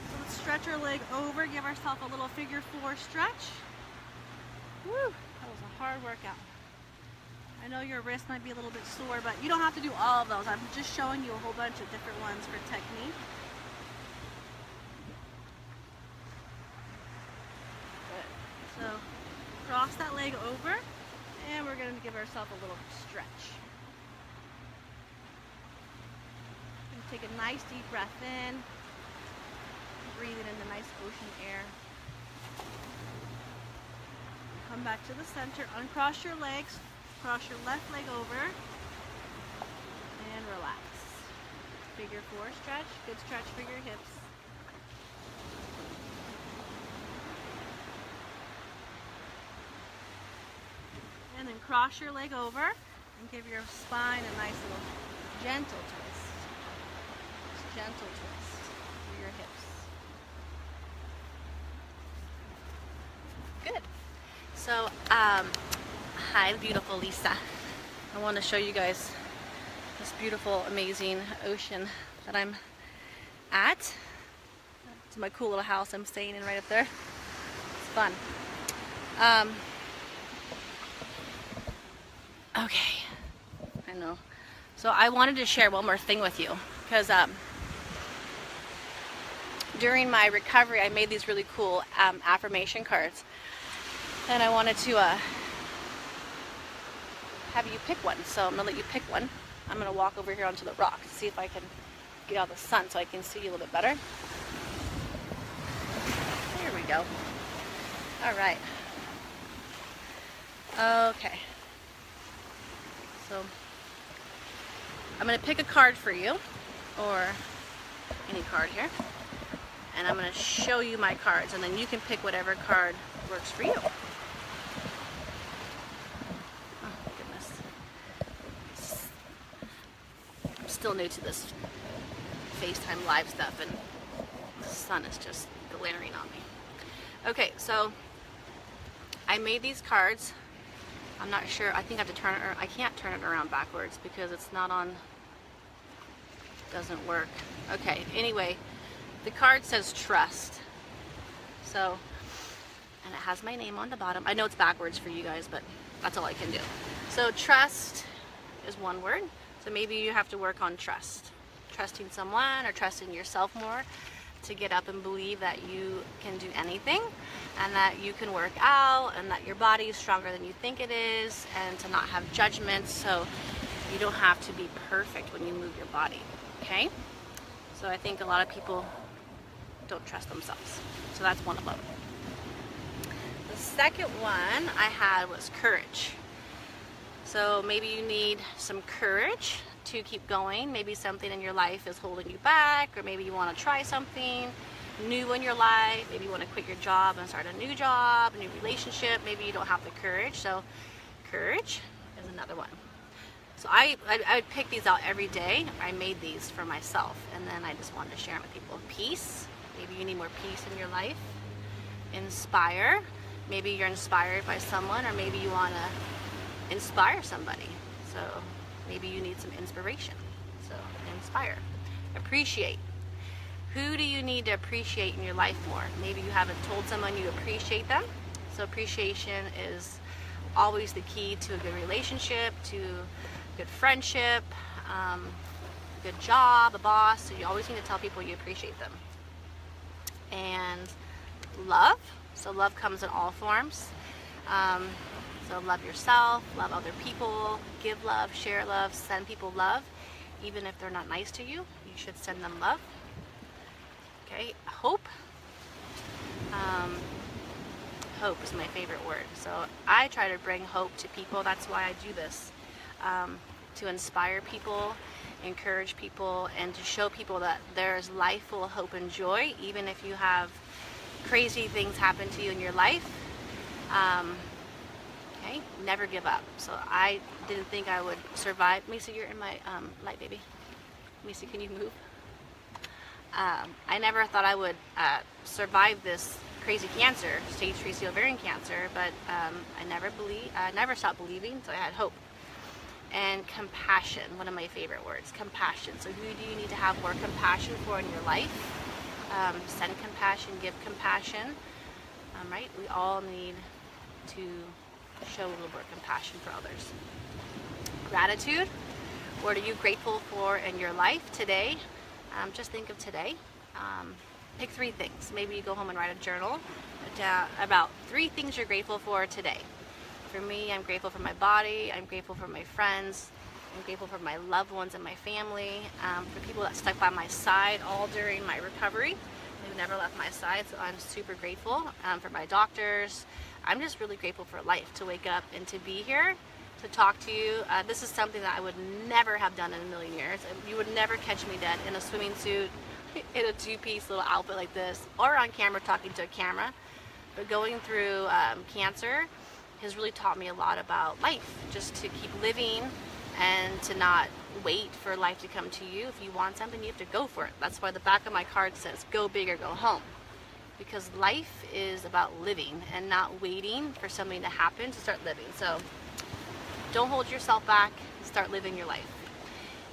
So let's stretch our leg over, give ourselves a little figure 4 stretch. Woo, that was a hard workout. I know your wrist might be a little bit sore, but you don't have to do all of those. I'm just showing you a whole bunch of different ones for technique. leg over, and we're going to give ourselves a little stretch. Take a nice deep breath in, breathe it in the nice ocean air. Come back to the center, uncross your legs, cross your left leg over, and relax. Figure 4 stretch, good stretch for your hips. And then cross your leg over and give your spine a nice little gentle twist. Just gentle twist for your hips. Good. So, hi, beautiful Lisa. I want to show you guys this beautiful, amazing ocean that I'm at. It's my cool little house I'm staying in right up there. It's fun. Okay, I know. So I wanted to share one more thing with you because during my recovery I made these really cool affirmation cards, and I wanted to have you pick one. So I'm gonna let you pick one. I'm gonna walk over here onto the rock to see if I can get out of the sun so I can see you a little bit better. There we go. All right. Okay. So I'm going to pick a card for you, or any card here, and I'm going to show you my cards, and then you can pick whatever card works for you. Oh goodness. I'm still new to this FaceTime live stuff, and the sun is just glaring on me. Okay, so I made these cards. I'm not sure. I think I have to turn it, or I can't turn it around backwards because it's not on, doesn't work. Okay, anyway, the card says trust. So, and it has my name on the bottom. I know it's backwards for you guys, but that's all I can do. So trust is one word. So maybe you have to work on trust. Trusting someone or trusting yourself more to get up and believe that you can do anything, and that you can work out, and that your body is stronger than you think it is, and to not have judgments, so you don't have to be perfect when you move your body. Okay? So I think a lot of people don't trust themselves. So that's one of them. The second one I had was courage. So maybe you need some courage to keep going. Maybe something in your life is holding you back, or maybe you want to try something new in your life. Maybe you want to quit your job and start a new job, a new relationship. Maybe you don't have the courage. So courage is another one. So I would pick these out every day. I made these for myself, and then I just wanted to share them with people. Peace. Maybe you need more peace in your life. Inspire. Maybe you're inspired by someone, or maybe you want to inspire somebody. So maybe you need some inspiration. So inspire. Appreciate. Who do you need to appreciate in your life more? Maybe you haven't told someone you appreciate them. So appreciation is always the key to a good relationship, to good friendship, a good job, a boss. So you always need to tell people you appreciate them. And love. So love comes in all forms. So love yourself, love other people, give love, share love, send people love. Even if they're not nice to you, you should send them love. Okay, hope. Hope is my favorite word. So I try to bring hope to people. That's why I do this. To inspire people, encourage people, and to show people that there's life full of hope and joy, even if you have crazy things happen to you in your life. Okay, never give up. So I didn't think I would survive. Misa, you're in my light, baby. Misa, can you move? I never thought I would survive this crazy cancer, stage 3 ovarian cancer, but I never stopped believing, so I had hope. And compassion, one of my favorite words, compassion. So who do you need to have more compassion for in your life? Send compassion, give compassion. Right? We all need to show a little more compassion for others. Gratitude. What are you grateful for in your life today? Just think of today. Pick 3 things. Maybe you go home and write a journal about 3 things you're grateful for today. for me. I'm grateful for my body. I'm grateful for my friends. I'm grateful for my loved ones and my family, for people that stuck by my side all during my recovery. They've never left my side, so I'm super grateful. For my doctors, I'm just really grateful for life, to wake up and to be here, to talk to you. This is something that I would never have done in a million years. You would never catch me dead in a swimming suit, in a two-piece little outfit like this, or on camera talking to a camera. But going through cancer has really taught me a lot about life, just to keep living and to not wait for life to come to you. If you want something, you have to go for it. That's why the back of my card says, go big or go home. Because life is about living and not waiting for something to happen to start living. So don't hold yourself back, start living your life.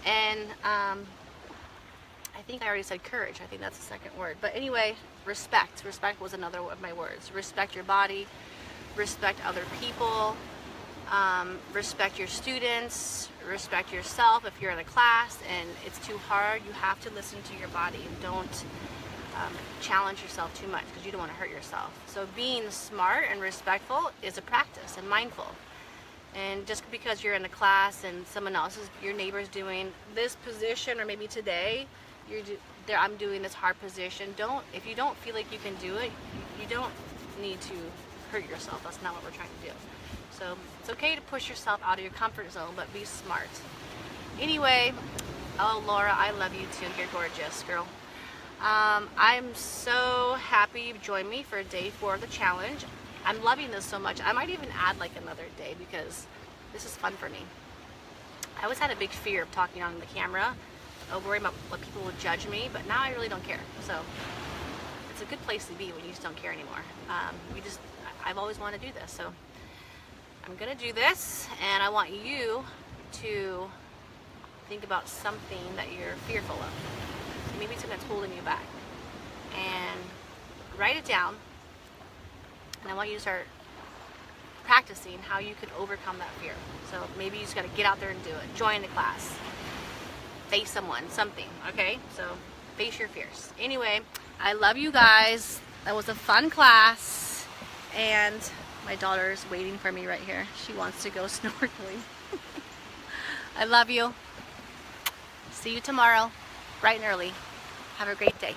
And I think I already said courage. I think that's the second word. But anyway, respect. Respect was another of my words. Respect your body, respect other people, respect your students, respect yourself. If you're in a class and it's too hard, you have to listen to your body and don't challenge yourself too much, because you don't want to hurt yourself. So being smart and respectful is a practice, and mindful. And just because you're in a class and someone else is, your neighbor's doing this position, or maybe today I'm doing this hard position, if you don't feel like you can do it, you don't need to hurt yourself. That's not what we're trying to do. So it's okay to push yourself out of your comfort zone, but be smart. Anyway, oh Laura, I love you too. You're gorgeous, girl. I'm so happy you joined me for day 4 of the challenge. I'm loving this so much. I might even add like another day, because this is fun for me. I always had a big fear of talking on the camera, worrying about what people would judge me, but now I really don't care. So it's a good place to be when you just don't care anymore. I've always wanted to do this, so I'm gonna do this, and I want you to think about something that you're fearful of. Maybe something that's holding you back, and write it down. And I want you to start practicing how you can overcome that fear. So maybe you just got to get out there and do it. Join the class. Face someone, something, okay? So face your fears. Anyway, I love you guys. That was a fun class. And my daughter's waiting for me right here. She wants to go snorkeling. I love you. See you tomorrow, bright and early. Have a great day.